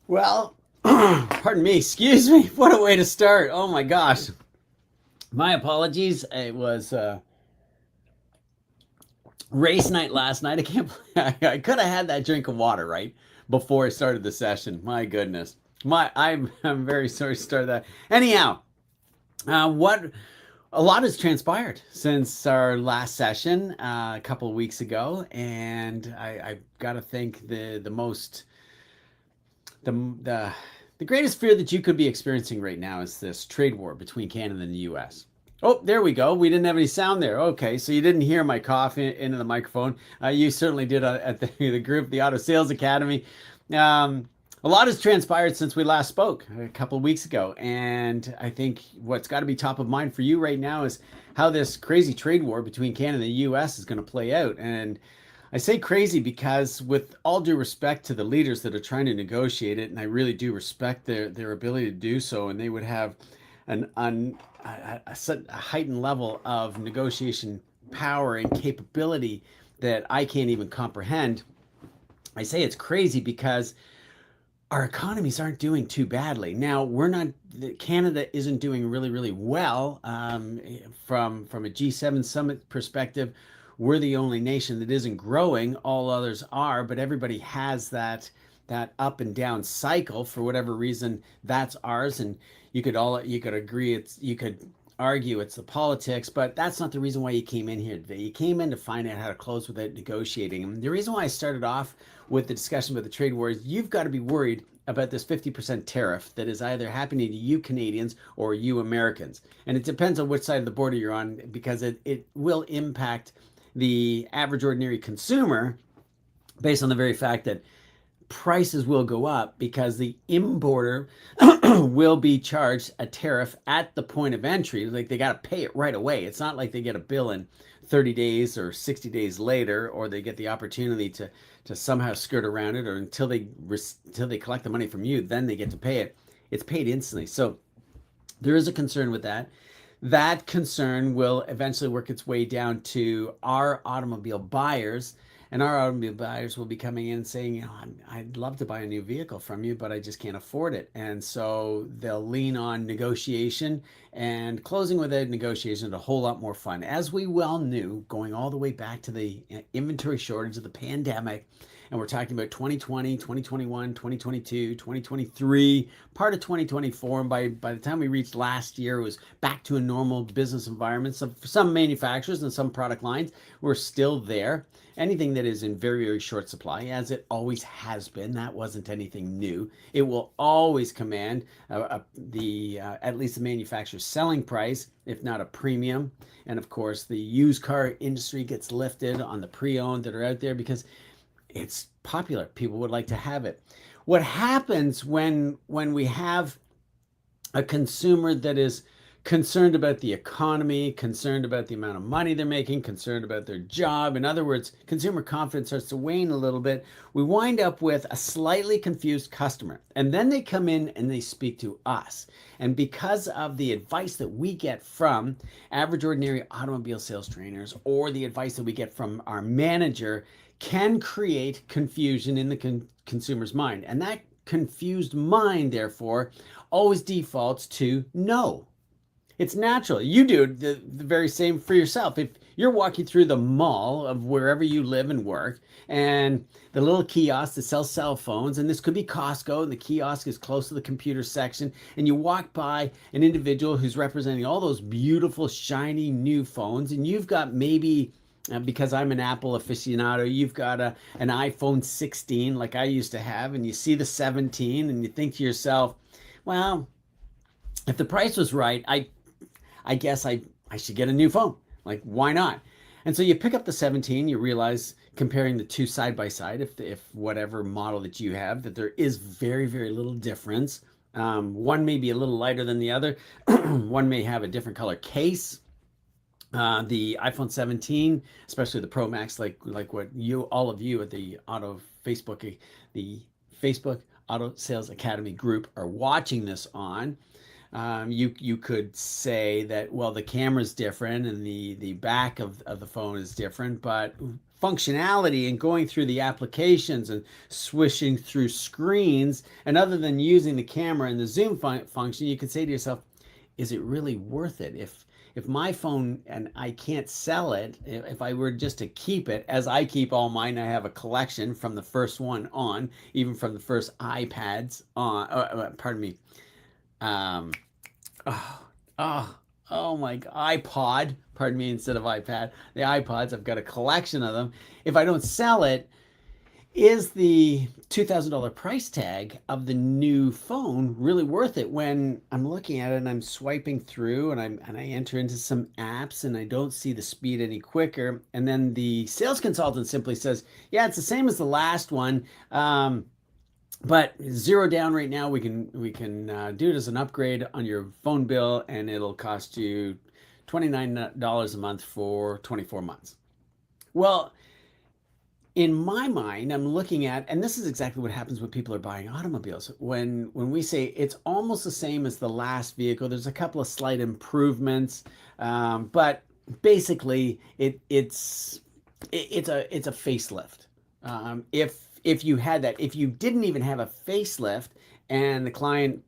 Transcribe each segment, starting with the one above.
Well, pardon me, excuse me. What a way to start. Oh my gosh. My apologies. It was race night last night. I can't believe I could have had that drink of water right before I started the session. My goodness. I'm very sorry to start that. Anyhow, what a lot has transpired since our last session a couple of weeks ago, and I've got to think the most the the the greatest fear that you could be experiencing right now is this trade war between Canada and the U.S. Oh, there we go. We didn't have any sound there. Okay, so you didn't hear my cough into the microphone. You certainly did at the group, the Auto Sales Academy. Um, a lot has transpired since we last spoke a couple of weeks ago, and I think what's got to be top of mind for you right now is how this crazy trade war between Canada and the U.S. is going to play out. And I say crazy because, with all due respect to the leaders that are trying to negotiate it, and I really do respect their ability to do so, and they would have a heightened level of negotiation power and capability that I can't even comprehend. I say it's crazy because our economies aren't doing too badly. Now, we're not, Canada isn't doing really well. From a G7 summit perspective, we're the only nation that isn't growing. All others are, but everybody has that up and down cycle for whatever reason. That's ours, and you could agree you could argue it's the politics, but that's not the reason why you came in here today. You came in to find out how to close without negotiating. And the reason why I started off with the discussion about the trade war is you've got to be worried about this 50% tariff that is either happening to you Canadians or you Americans. And it depends on which side of the border you're on, because it will impact the average ordinary consumer based on the very fact that prices will go up because the importer will be charged a tariff at the point of entry. Like, they got to pay it right away. It's not like they get a bill in 30 days or 60 days later, or they get the opportunity to somehow skirt around it, or until they collect the money from you, then they get to pay it. It's paid instantly. So there is a concern with that. That concern will eventually work its way down to our automobile buyers, and our automobile buyers will be coming in saying, I'd love to buy a new vehicle from you, but I just can't afford it. And so they'll lean on negotiation, and closing without negotiation is a whole lot more fun. As we well knew, going all the way back to the inventory shortage of the pandemic, and we're talking about 2020, 2021, 2022, 2023, part of 2024. And by the time we reached last year, it was back to a normal business environment. Some manufacturers and some product lines were still there. Anything that is in very short supply, as it always has been, that wasn't anything new. It will always command at least the manufacturer's selling price, if not a premium. And of course, the used car industry gets lifted on the pre-owned that are out there because it's popular. People would like to have it. What happens when we have a consumer that is concerned about the economy, concerned about the amount of money they're making, concerned about their job? In other words, consumer confidence starts to wane a little bit. We wind up with a slightly confused customer. And then they come in and they speak to us. And because of the advice that we get from average ordinary automobile sales trainers, or the advice that we get from our manager, can create confusion in the consumer's mind. And that confused mind, therefore, always defaults to no. It's natural. You do the very same for yourself. If you're walking through the mall of wherever you live and work, and the little kiosk that sells cell phones, and this could be Costco, and the kiosk is close to the computer section, and you walk by an individual who's representing all those beautiful, shiny new phones, and you've got maybe, because I'm an Apple aficionado, you've got an iPhone 16 like I used to have, and you see the 17, and you think to yourself, well, if the price was right, I guess I should get a new phone. Like, why not? And so you pick up the 17, you realize, comparing the two side by side, if whatever model that you have, that there is very little difference. One may be a little lighter than the other. One may have a different color case. The iPhone 17, especially the Pro Max, like what all of you at the the Facebook Auto Sales Academy group are watching this on. You could say that, well, the camera's different and the back of the phone is different, but functionality and going through the applications and swishing through screens, and other than using the camera and the zoom function, you can say to yourself, is it really worth it? If my phone and I can't sell it, if I were just to keep it, as I keep all mine, I have a collection from the first one on, even from the first iPads on, pardon me, um, oh, oh my iPod, pardon me, instead of iPad, the iPods, I've got a collection of them. If I don't sell it, is the $2,000 price tag of the new phone really worth it when I'm looking at it and I'm swiping through and I enter into some apps and I don't see the speed any quicker, and then the sales consultant simply says, yeah, it's the same as the last one, but zero down right now. We can do it as an upgrade on your phone bill, and it'll cost you $29 a month for 24 months. Well, in my mind, I'm looking at, and this is exactly what happens when people are buying automobiles. When we say it's almost the same as the last vehicle, there's a couple of slight improvements, but basically it's a facelift. If you had that, if you didn't even have a facelift, and the client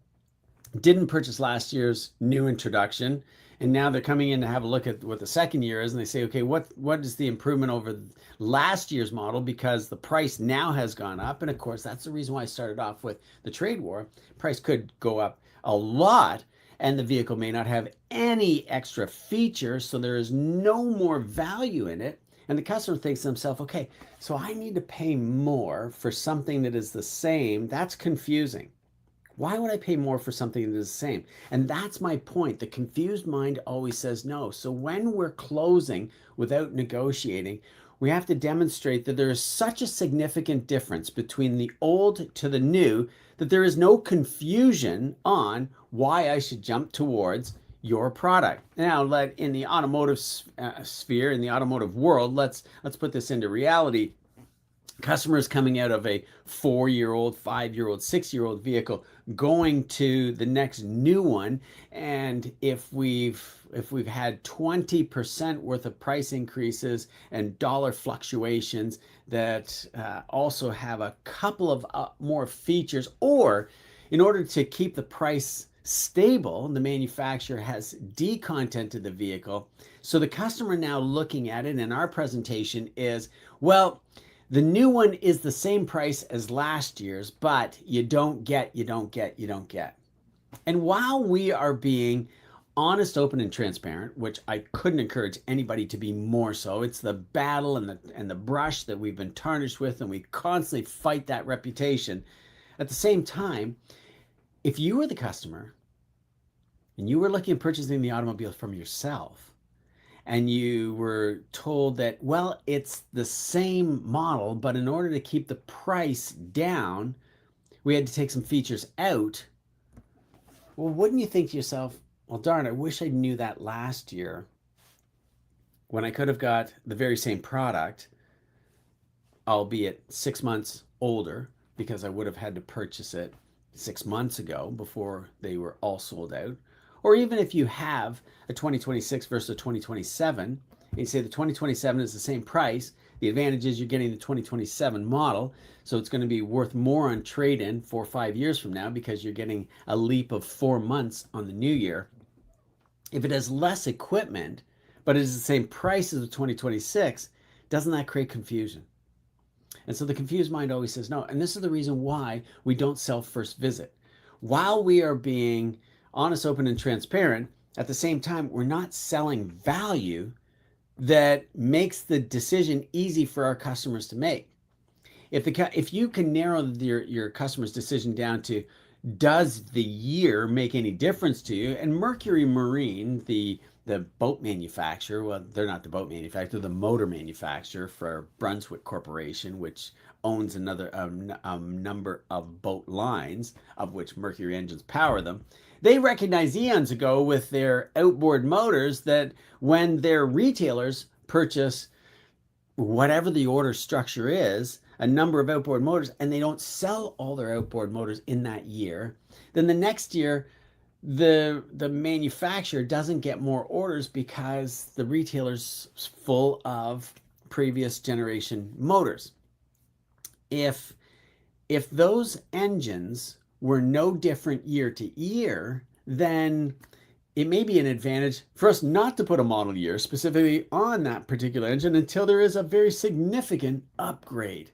didn't purchase last year's new introduction, and now they're coming in to have a look at what the second year is, and they say, okay, what is the improvement over last year's model, because the price now has gone up. And of course, that's the reason why I started off with the trade war. Price could go up a lot, and the vehicle may not have any extra features, so there is no more value in it. And the customer thinks to themselves, okay, so I need to pay more for something that is the same. That's confusing. Why would I pay more for something that is the same? And that's my point. The confused mind always says no. So when we're closing without negotiating, we have to demonstrate that there is such a significant difference between the old to the new that there is no confusion on why I should jump towards your product. Now, in the automotive sphere, in the automotive world, let's put this into reality. Customers coming out of a 4-year-old, 5-year-old, 6-year-old vehicle going to the next new one, and if we've had 20% worth of price increases and dollar fluctuations that also have a couple of more features, or in order to keep the price stable, the manufacturer has decontented the vehicle. So the customer now looking at it in our presentation is, well, the new one is the same price as last year's, but you don't get. And while we are being honest, open, and transparent, which I couldn't encourage anybody to be more so, it's the battle and the brush that we've been tarnished with, and we constantly fight that reputation. At the same time, if you were the customer and you were looking at purchasing the automobile from yourself, and you were told that, well, it's the same model, but in order to keep the price down, we had to take some features out. Well, wouldn't you think to yourself, well, darn, I wish I knew that last year when I could have got the very same product, albeit 6 months older, because I would have had to purchase it 6 months ago before they were all sold out. Or even if you have a 2026 versus a 2027, and you say the 2027 is the same price, the advantage is you're getting the 2027 model, so it's going to be worth more on trade-in 4 or 5 years from now because you're getting a leap of 4 months on the new year. If it has less equipment, but it is the same price as the 2026, doesn't that create confusion? And so the confused mind always says no. And this is the reason why we don't sell first visit. While we are being honest, open, and transparent, at the same time, we're not selling value that makes the decision easy for our customers to make. If you can narrow your customer's decision down to, does the year make any difference to you? And Mercury Marine, the boat manufacturer, well, they're not the boat manufacturer, the motor manufacturer for Brunswick Corporation, which owns another number of boat lines, of which Mercury engines power them. They recognized eons ago with their outboard motors that when their retailers purchase whatever the order structure is, a number of outboard motors, and they don't sell all their outboard motors in that year, then the next year the manufacturer doesn't get more orders because the retailer's full of previous generation motors. If those engines were no different year to year, then it may be an advantage for us not to put a model year specifically on that particular engine until there is a very significant upgrade.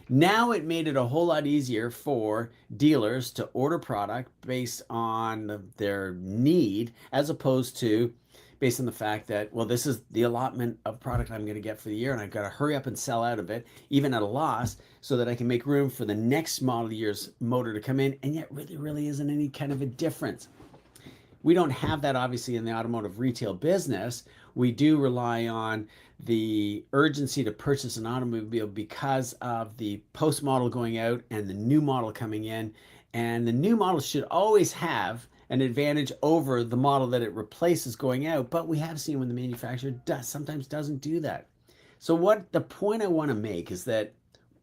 Now it made it a whole lot easier for dealers to order product based on their need, as opposed to based on the fact that, well, this is the allotment of product I'm going to get for the year, and I've got to hurry up and sell out of it, even at a loss, so that I can make room for the next model year's motor to come in. And yet really isn't any kind of a difference. We don't have that obviously in the automotive retail business. We do rely on the urgency to purchase an automobile because of the post model going out and the new model coming in. And the new model should always have an advantage over the model that it replaces going out. But we have seen when the manufacturer sometimes doesn't do that. So what the point I want to make is that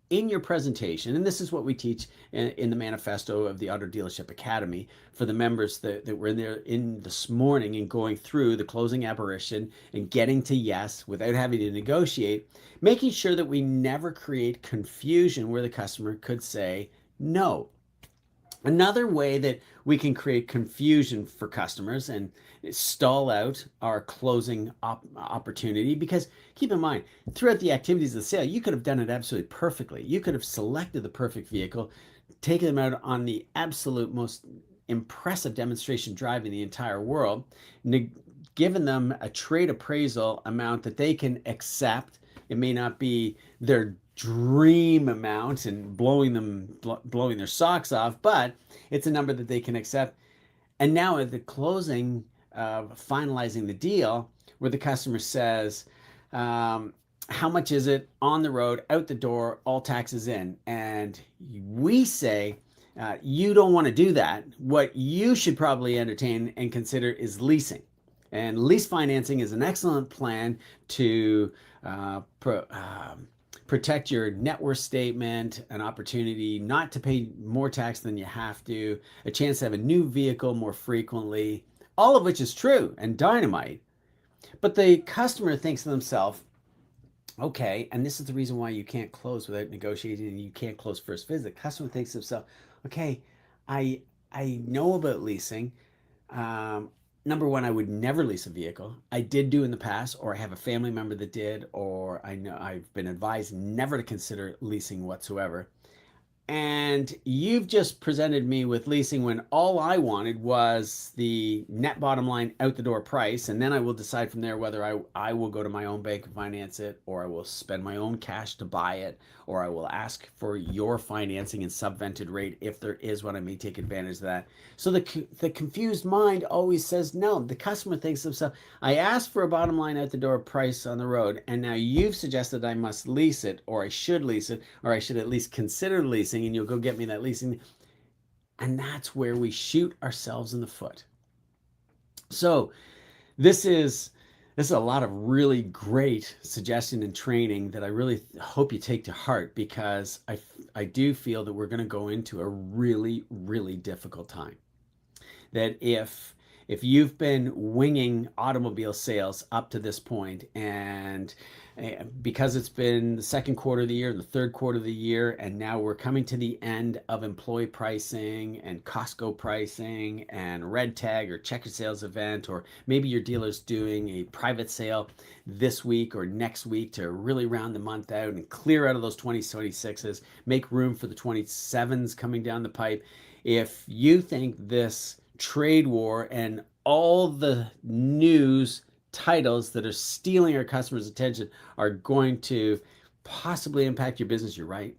in your presentation, and this is what we teach in the manifesto of the Auto Dealership Academy for the members that were in there in this morning and going through the closing apparition and getting to yes without having to negotiate, making sure that we never create confusion where the customer could say no. Another way that we can create confusion for customers and stall out our closing opportunity, because keep in mind, throughout the activities of the sale, you could have done it absolutely perfectly. You could have selected the perfect vehicle, taken them out on the absolute most impressive demonstration drive in the entire world, given them a trade appraisal amount that they can accept. It may not be their dream amount and blowing their socks off, but it's a number that they can accept. And now at the closing, finalizing the deal, where the customer says, how much is it on the road, out the door, all taxes in? And we say, you don't want to do that. What you should probably entertain and consider is leasing. And lease financing is an excellent plan to protect your net worth statement, an opportunity not to pay more tax than you have to, a chance to have a new vehicle more frequently, all of which is true and dynamite. But the customer thinks to themselves, okay, and this is the reason why you can't close without negotiating and you can't close first visit. The customer thinks to themselves, okay, I know about leasing. Number one, I would never lease a vehicle. I did do in the past, or I have a family member that did, or I know I've been advised never to consider leasing whatsoever. And you've just presented me with leasing when all I wanted was the net bottom line out the door price. And then I will decide from there whether I will go to my own bank and finance it, or I will spend my own cash to buy it, or I will ask for your financing and subvented rate if there is one. I may take advantage of that. So the confused mind always says no. The customer thinks to himself, I asked for a bottom line out the door price on the road, and now you've suggested I must lease it, or I should lease it, or I should at least consider leasing, and you'll go get me that leasing. And that's where we shoot ourselves in the foot. So this is a lot of really great suggestion and training that I really hope you take to heart, because I do feel that we're going to go into a really, really difficult time. That if you've been winging automobile sales up to this point, and because it's been the second quarter of the year and the third quarter of the year, and now we're coming to the end of employee pricing and Costco pricing and red tag or checker sales event, or maybe your dealer's doing a private sale this week or next week to really round the month out and clear out of those 2026s, make room for the 27s coming down the pipe. If you think this trade war and all the news titles that are stealing our customers' attention are going to possibly impact your business, you're right.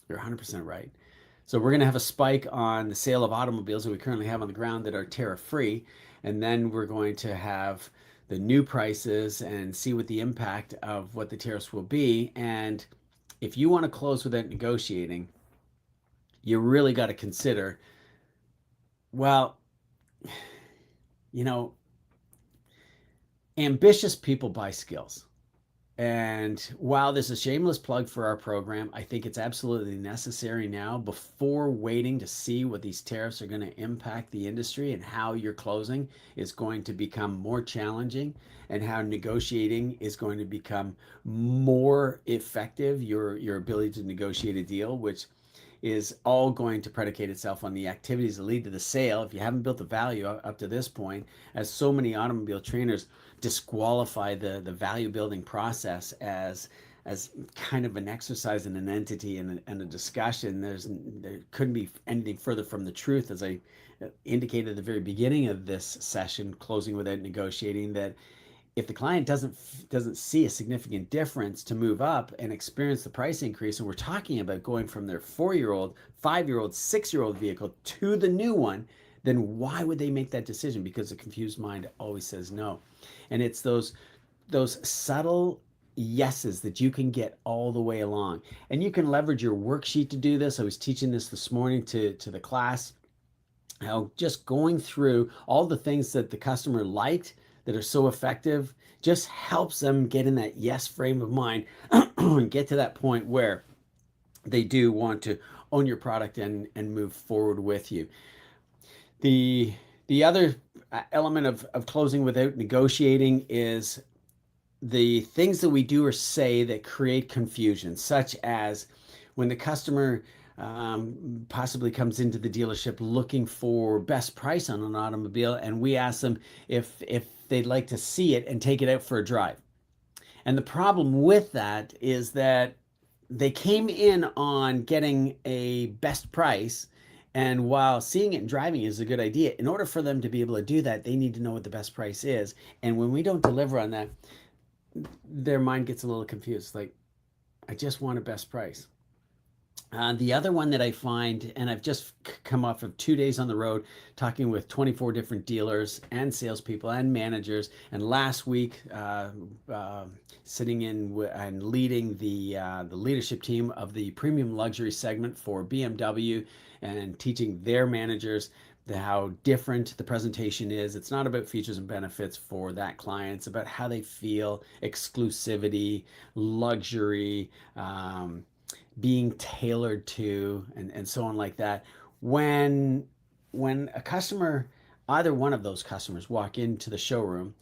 You're 100% right. So we're going to have a spike on the sale of automobiles that we currently have on the ground that are tariff-free, and then we're going to have the new prices and see what the impact of what the tariffs will be. And if you want to close without negotiating, you really got to consider, well, ambitious people buy skills. And while this is a shameless plug for our program, I think it's absolutely necessary now before waiting to see what these tariffs are going to impact the industry and how your closing is going to become more challenging and how negotiating is going to become more effective, your ability to negotiate a deal, which is all going to predicate itself on the activities that lead to the sale. If you haven't built the value up to this point, as so many automobile trainers disqualify the value building process as kind of an exercise in an entity and a discussion, there couldn't be anything further from the truth. As I indicated at the very beginning of this session, closing without negotiating, that if the client doesn't see a significant difference to move up and experience the price increase, and we're talking about going from their 4-year-old, 5-year-old, 6-year-old vehicle to the new one, then why would they make that decision? Because the confused mind always says no. And it's those subtle yeses that you can get all the way along. And you can leverage your worksheet to do this. I was teaching this morning to the class, how just going through all the things that the customer liked that are so effective just helps them get in that yes frame of mind and get to that point where they do want to own your product and move forward with you. The other element of closing without negotiating is the things that we do or say that create confusion, such as when the customer possibly comes into the dealership looking for best price on an automobile, and we ask them if they'd like to see it and take it out for a drive. And the problem with that is that they came in on getting a best price, and while seeing it and driving is a good idea, in order for them to be able to do that, they need to know what the best price is. And when we don't deliver on that, their mind gets a little confused. Like, I just want a best price. The other one that I find, and I've just come off of 2 days on the road talking with 24 different dealers and salespeople and managers, and last week sitting in and leading the leadership team of the premium luxury segment for BMW and teaching their managers how different the presentation is. It's not about features and benefits for that client. It's about how they feel, exclusivity, luxury, being tailored to, and so on like that. When a customer, either one of those customers, walk into the showroom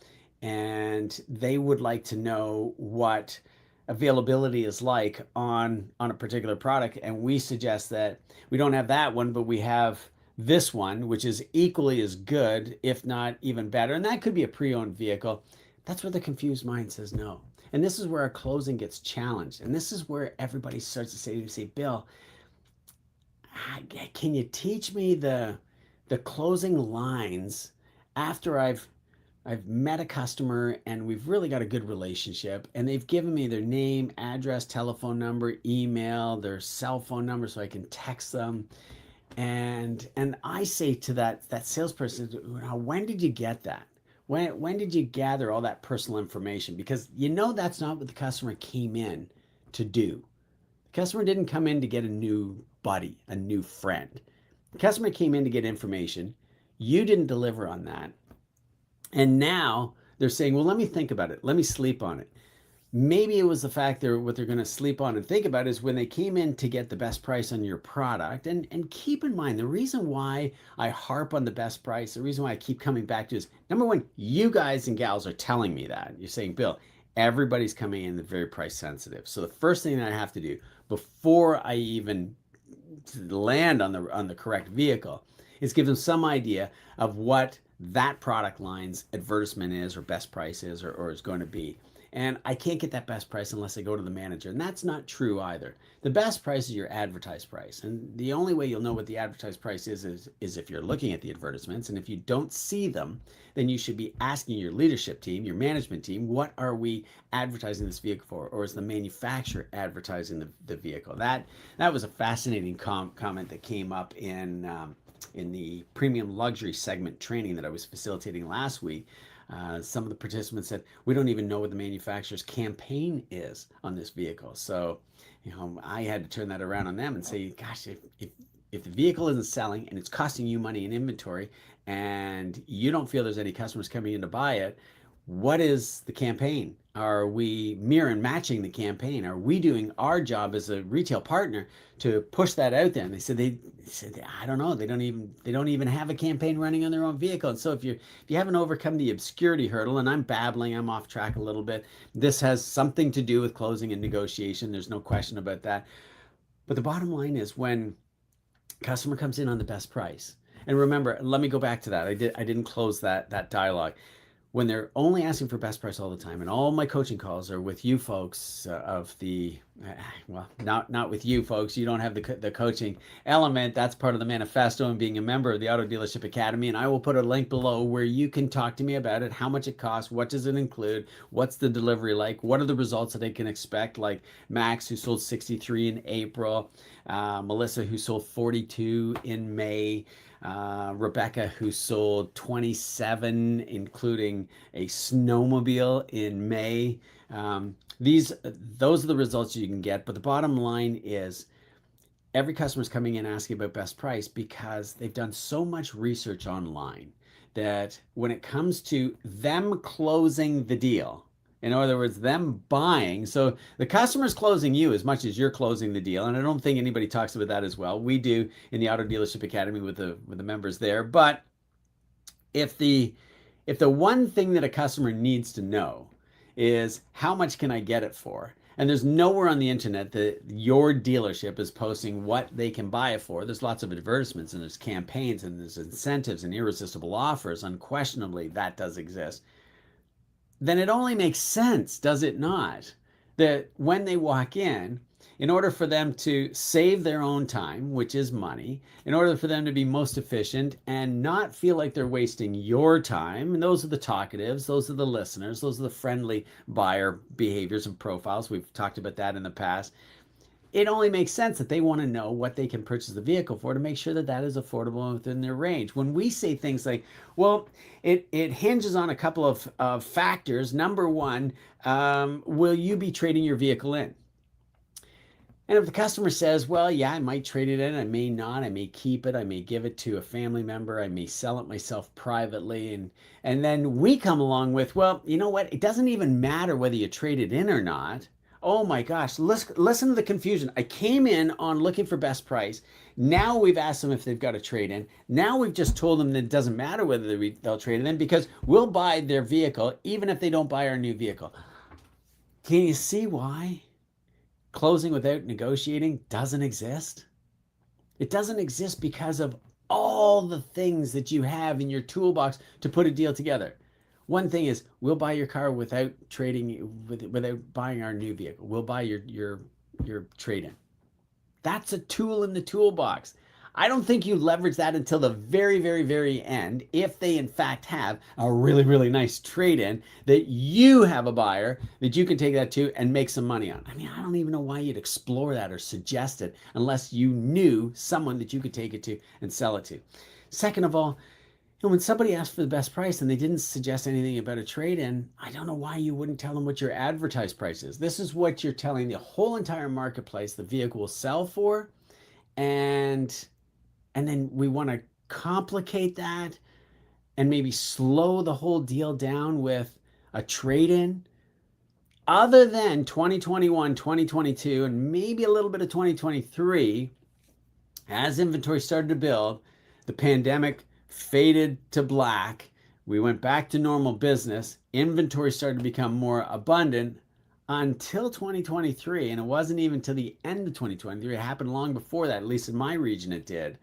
and they would like to know what availability is like on a particular product, and we suggest that we don't have that one, but we have this one, which is equally as good, if not even better, and that could be a pre-owned vehicle. That's where the confused mind says no. And this is where our closing gets challenged. And this is where everybody starts to say, Bill, can you teach me the closing lines after I've met a customer and we've really got a good relationship and they've given me their name, address, telephone number, email, their cell phone number so I can text them. And I say to that salesperson, when did you get that? When did you gather all that personal information? Because that's not what the customer came in to do. The customer didn't come in to get a new buddy, a new friend. The customer came in to get information. You didn't deliver on that. And now they're saying, well, let me think about it. Let me sleep on it. Maybe it was the fact that what they're going to sleep on and think about is when they came in to get the best price on your product. And keep in mind, the reason why I harp on the best price, the reason why I keep coming back to is, number one, you guys and gals are telling me that. You're saying, Bill, everybody's coming in that's very price sensitive. So the first thing that I have to do before I even land on the correct vehicle is give them some idea of what that product line's advertisement is or best price is or is going to be. And I can't get that best price unless I go to the manager. And that's not true either. The best price is your advertised price. And the only way you'll know what the advertised price is if you're looking at the advertisements. And if you don't see them, then you should be asking your leadership team, your management team, what are we advertising this vehicle for? Or is the manufacturer advertising the vehicle? That was a fascinating comment that came up in the premium luxury segment training that I was facilitating last week. Some of the participants said, we don't even know what the manufacturer's campaign is on this vehicle. So, I had to turn that around on them and say, gosh, if the vehicle isn't selling and it's costing you money in inventory and you don't feel there's any customers coming in to buy it, what is the campaign? Are we mirror and matching the campaign? Are we doing our job as a retail partner to push that out there? And they said I don't know. They don't even have a campaign running on their own vehicle. And so if you haven't overcome the obscurity hurdle, and I'm babbling, I'm off track a little bit. This has something to do with closing and negotiation. There's no question about that. But the bottom line is when customer comes in on the best price. And remember, let me go back to that. I didn't close that dialogue. When they're only asking for best price all the time, and all my coaching calls are with you folks of the well, not with you folks. You don't have the coaching element. That's part of the manifesto and being a member of the Auto Dealership Academy. And I will put a link below where you can talk to me about it, how much it costs, what does it include, what's the delivery like, what are the results that they can expect, like Max, who sold 63 in April, Melissa, who sold 42 in May, Rebecca, who sold 27, including a snowmobile in May. Those are the results you can get. But the bottom line is every customer is coming in asking about best price because they've done so much research online that when it comes to them closing the deal, in other words, them buying. So the customer's closing you as much as you're closing the deal. And I don't think anybody talks about that as well. We do in the Auto Dealership Academy with the members there. But if the one thing that a customer needs to know is how much can I get it for? And there's nowhere on the internet that your dealership is posting what they can buy it for. There's lots of advertisements and there's campaigns and there's incentives and irresistible offers. Unquestionably, that does exist. Then it only makes sense, does it not, that when they walk in order for them to save their own time, which is money, in order for them to be most efficient and not feel like they're wasting your time, and those are the talkatives, those are the listeners, those are the friendly buyer behaviors and profiles. We've talked about that in the past. It only makes sense that they want to know what they can purchase the vehicle for to make sure that that is affordable within their range. When we say things like, well, it hinges on a couple of factors. Number one, will you be trading your vehicle in? And if the customer says, well, yeah, I might trade it in, I may not, I may keep it, I may give it to a family member, I may sell it myself privately. And then we come along with, well, you know what? It doesn't even matter whether you trade it in or not. Oh my gosh, listen to the confusion. I came in on looking for best price. Now we've asked them if they've got a trade in. Now we've just told them that it doesn't matter whether they'll trade it in because we'll buy their vehicle even if they don't buy our new vehicle. Can you see why closing without negotiating doesn't exist? It doesn't exist because of all the things that you have in your toolbox to put a deal together. One thing is, we'll buy your car without without buying our new vehicle. We'll buy your trade-in. That's a tool in the toolbox. I don't think you leverage that until the very, very, very end, if they in fact have a really, really nice trade-in that you have a buyer that you can take that to and make some money on. I mean, I don't even know why you'd explore that or suggest it unless you knew someone that you could take it to and sell it to. Second of all, when somebody asked for the best price and they didn't suggest anything about a trade-in, I don't know why you wouldn't tell them what your advertised price is. This is what you're telling the whole entire marketplace the vehicle will sell for, and then we want to complicate that and maybe slow the whole deal down with a trade-in. Other than 2021, 2022, and maybe a little bit of 2023, as inventory started to build, the pandemic faded to black. We went back to normal business. Inventory started to become more abundant until 2023. And it wasn't even till the end of 2023. It happened long before that, at least in my region it did.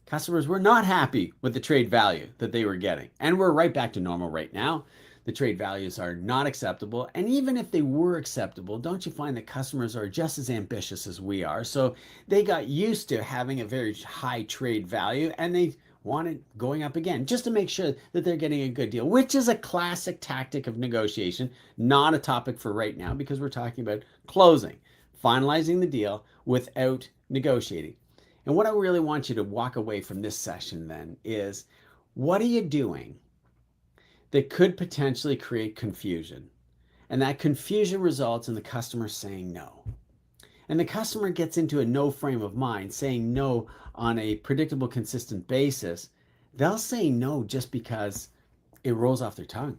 Customers were not happy with the trade value that they were getting. And we're right back to normal right now. The trade values are not acceptable. And even if they were acceptable, don't you find that customers are just as ambitious as we are? So they got used to having a very high trade value and they wanted going up again just to make sure that they're getting a good deal, which is a classic tactic of negotiation, not a topic for right now because we're talking about closing, finalizing the deal without negotiating. And what I really want you to walk away from this session then is, what are you doing that could potentially create confusion? And that confusion results in the customer saying no. And the customer gets into a no frame of mind, saying no on a predictable, consistent basis. They'll say no just because it rolls off their tongue.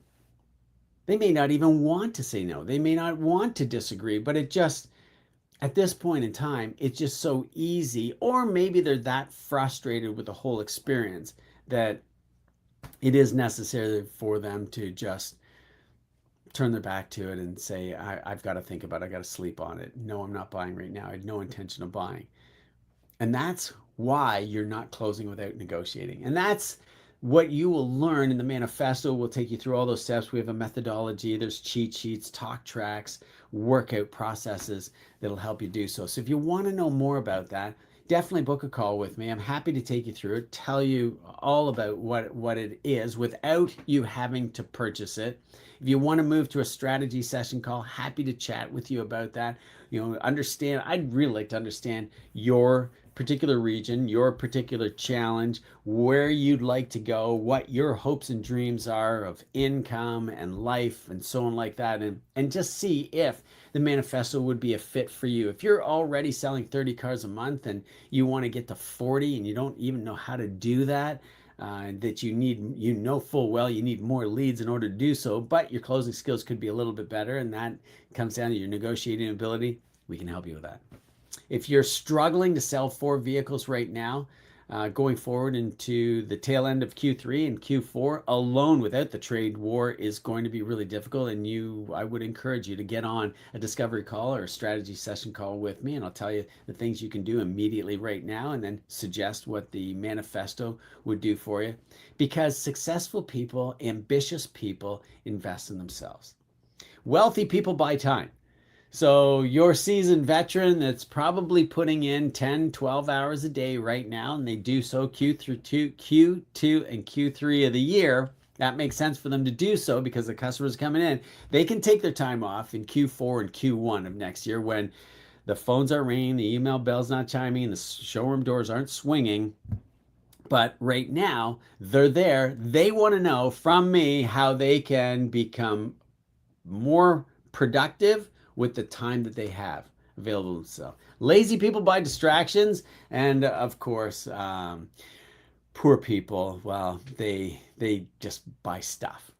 They may not even want to say no. They may not want to disagree, but it just, at this point in time, it's just so easy. Or maybe they're that frustrated with the whole experience that it is necessary for them to just turn their back to it and say, I've got to think about it. I got to sleep on it. No, I'm not buying right now. I had no intention of buying. And that's why you're not closing without negotiating. And that's what you will learn in the manifesto. We'll take you through all those steps. We have a methodology, there's cheat sheets, talk tracks, workout processes that'll help you do so. So if you want to know more about that, definitely book a call with me. I'm happy to take you through it, tell you all about what it is without you having to purchase it. If you want to move to a strategy session call, happy to chat with you about that. Understand, I'd really like to understand your particular region, your particular challenge, where you'd like to go, what your hopes and dreams are of income and life and so on like that, and just see if the manifesto would be a fit for you. If you're already selling 30 cars a month and you want to get to 40 and you don't even know how to do that, that you know full well you need more leads in order to do so, but your closing skills could be a little bit better, and that comes down to your negotiating ability, we can help you with that. If you're struggling to sell 4 vehicles right now, going forward into the tail end of Q3 and Q4 alone without the trade war is going to be really difficult. And I would encourage you to get on a discovery call or a strategy session call with me, and I'll tell you the things you can do immediately right now and then suggest what the manifesto would do for you. Because successful people, ambitious people invest in themselves. Wealthy people buy time. So your seasoned veteran that's probably putting in 10, 12 hours a day right now, and they do so Q2 and Q3 of the year, that makes sense for them to do so because the customers are coming in. They can take their time off in Q4 and Q1 of next year when the phones aren't ringing, the email bell's not chiming, the showroom doors aren't swinging. But right now, they're there. They want to know from me how they can become more productive with the time that they have available to themselves. Lazy people buy distractions, and of course, poor people, well, they just buy stuff.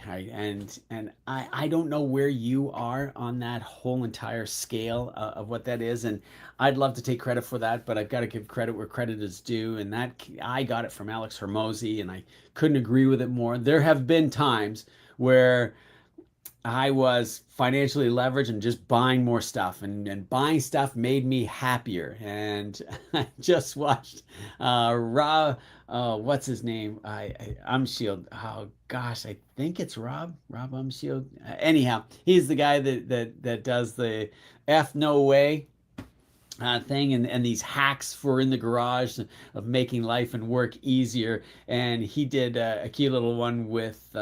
Right? And I don't know where you are on that whole entire scale of what that is, and I'd love to take credit for that, but I've got to give credit where credit is due, and that I got it from Alex Hormozi, and I couldn't agree with it more. There have been times where I was financially leveraged and just buying more stuff, and buying stuff made me happier. And I just watched Rob, what's his name? Umshield. Oh gosh, I think it's Rob Umshield. Anyhow, he's the guy that does the F no way thing, and these hacks for in the garage of making life and work easier. And he did a cute little one with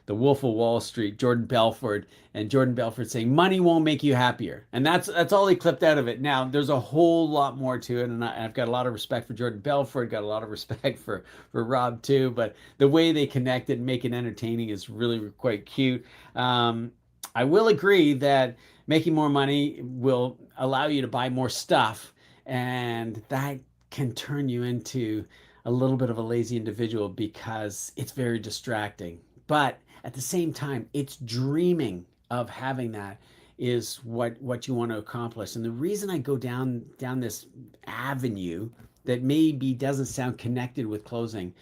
the Wolf of Wall Street, Jordan Belfort, and Jordan Belfort saying money won't make you happier, and that's all he clipped out of it. Now there's a whole lot more to it, and I've got a lot of respect for Jordan Belfort, got a lot of respect for Rob too. But the way they connect it and make it entertaining is really quite cute. I will agree that making more money will allow you to buy more stuff, and that can turn you into a little bit of a lazy individual because it's very distracting. But at the same time, it's dreaming of having that is what you want to accomplish. And the reason I go down this avenue that maybe doesn't sound connected with closing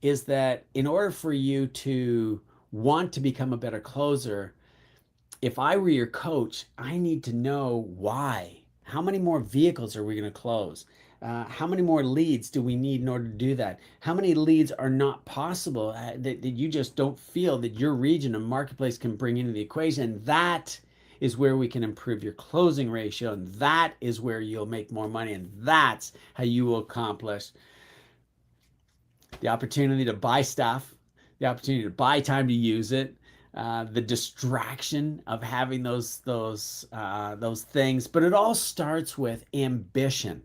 is that in order for you to want to become a better closer, if I were your coach, I need to know why. How many more vehicles are we going to close? How many more leads do we need in order to do that? How many leads are not possible that you just don't feel that your region and marketplace can bring into the equation? That is where we can improve your closing ratio, and that is where you'll make more money, and that's how you will accomplish the opportunity to buy stuff, the opportunity to buy time to use it, the distraction of having those things. But it all starts with ambition.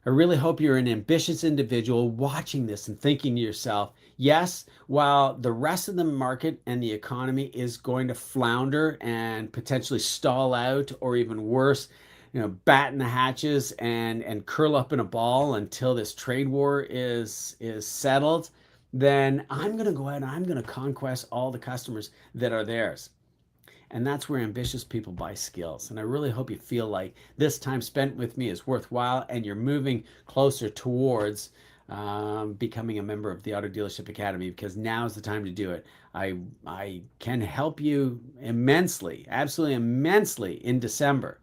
I really hope you're an ambitious individual watching this and thinking to yourself, yes, while the rest of the market and the economy is going to flounder and potentially stall out, or even worse, batten the hatches and curl up in a ball until this trade war is settled, then I'm going to go out and I'm going to conquest all the customers that are theirs. And that's where ambitious people buy skills. And I really hope you feel like this time spent with me is worthwhile and you're moving closer towards becoming a member of the Auto Dealership Academy, because now is the time to do it. I can help you immensely, absolutely immensely in December.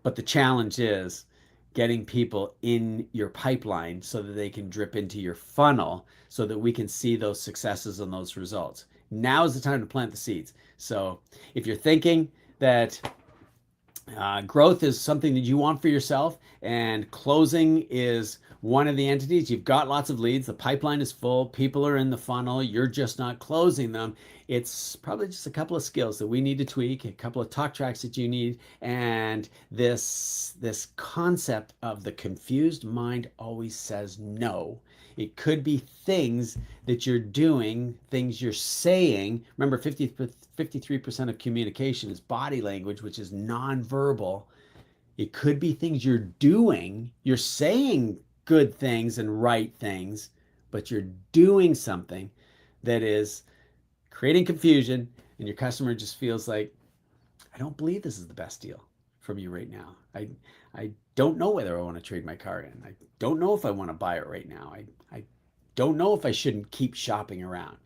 But the challenge is getting people in your pipeline so that they can drip into your funnel so that we can see those successes and those results. Now is the time to plant the seeds. So if you're thinking that growth is something that you want for yourself and closing is one of the entities, you've got lots of leads, the pipeline is full, people are in the funnel, you're just not closing them. It's probably just a couple of skills that we need to tweak, a couple of talk tracks that you need, and this concept of the confused mind always says no. It could be things that you're doing, things you're saying. Remember, 53% of communication is body language, which is nonverbal. It could be things you're doing. You're saying good things and right things, but you're doing something that is creating confusion, and your customer just feels like, I don't believe this is the best deal from you right now. I don't know whether I want to trade my car in. I don't know if I want to buy it right now. I don't know if I shouldn't keep shopping around.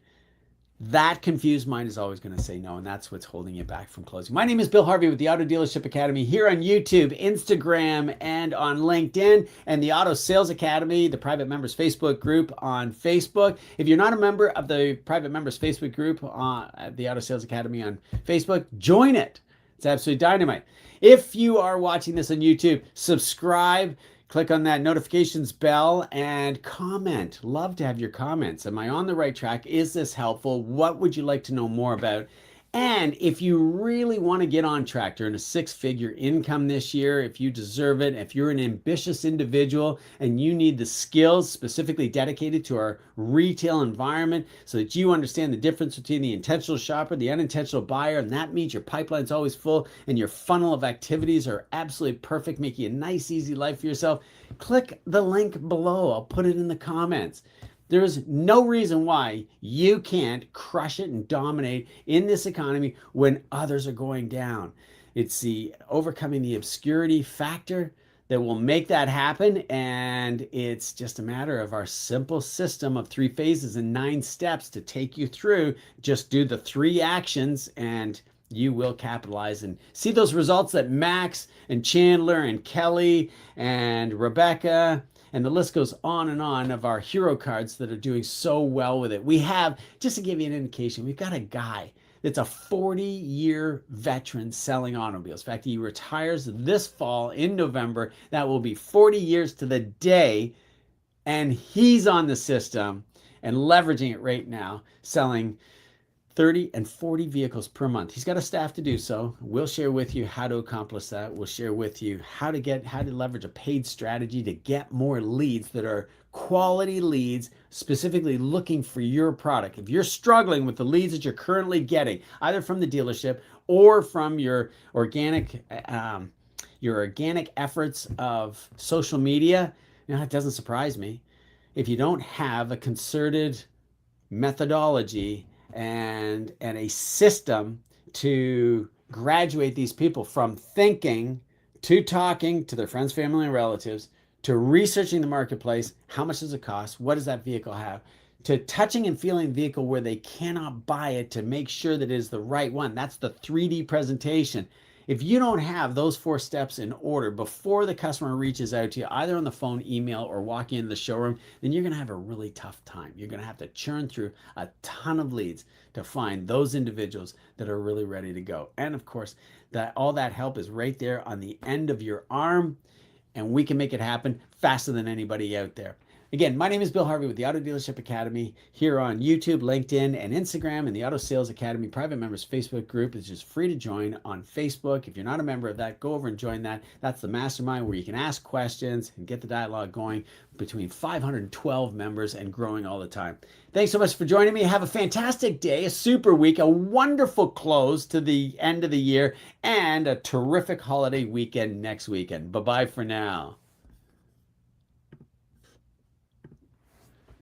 That confused mind is always going to say no, and that's what's holding you back from closing. My name is Bill Harvey with the Auto Dealership Academy here on YouTube, Instagram, and on LinkedIn, and the Auto Sales Academy, the private members Facebook group on Facebook. If you're not a member of the private members Facebook group at the Auto Sales Academy on Facebook, join it. It's absolutely dynamite. If you are watching this on YouTube, subscribe. Click on that notifications bell and comment. Love to have your comments. Am I on the right track? Is this helpful? What would you like to know more about? And if you really want to get on track to earn a six-figure income this year, if you deserve it, if you're an ambitious individual and you need the skills specifically dedicated to our retail environment so that you understand the difference between the intentional shopper, the unintentional buyer, and that means your pipeline's always full and your funnel of activities are absolutely perfect, making a nice, easy life for yourself, click the link below. I'll put it in the comments. There is no reason why you can't crush it and dominate in this economy when others are going down. It's the overcoming the obscurity factor that will make that happen, and it's just a matter of our simple system of 3 phases and 9 steps to take you through. Just do the 3 actions and you will capitalize and see those results that Max and Chandler and Kelly and Rebecca and the list goes on of our hero cards that are doing so well with it. We have, just to give you an indication, we've got a guy that's a 40-year veteran selling automobiles. In fact, he retires this fall in November. That will be 40 years to the day, and he's on the system and leveraging it right now, selling 30 and 40 vehicles per month. He's got a staff to do so. We'll share with you how to accomplish that. We'll share with you how to leverage a paid strategy to get more leads that are quality leads, specifically looking for your product. If you're struggling with the leads that you're currently getting, either from the dealership or from your organic efforts of social media, it doesn't surprise me. If you don't have a concerted methodology and a system to graduate these people from thinking to talking to their friends, family, and relatives, to researching the marketplace, how much does it cost, what does that vehicle have, to touching and feeling the vehicle where they cannot buy it to make sure that it is the right one. That's the 3D presentation. If you don't have those 4 steps in order before the customer reaches out to you, either on the phone, email, or walking into the showroom, then you're going to have a really tough time. You're going to have to churn through a ton of leads to find those individuals that are really ready to go. And of course, all that help is right there on the end of your arm, and we can make it happen faster than anybody out there. Again, my name is Bill Harvey with the Auto Dealership Academy here on YouTube, LinkedIn, and Instagram, and the Auto Sales Academy private members Facebook group is just free to join on Facebook. If you're not a member of that, go over and join that. That's the mastermind where you can ask questions and get the dialogue going between 512 members and growing all the time. Thanks so much for joining me. Have a fantastic day, a super week, a wonderful close to the end of the year, and a terrific holiday weekend next weekend. Bye-bye for now.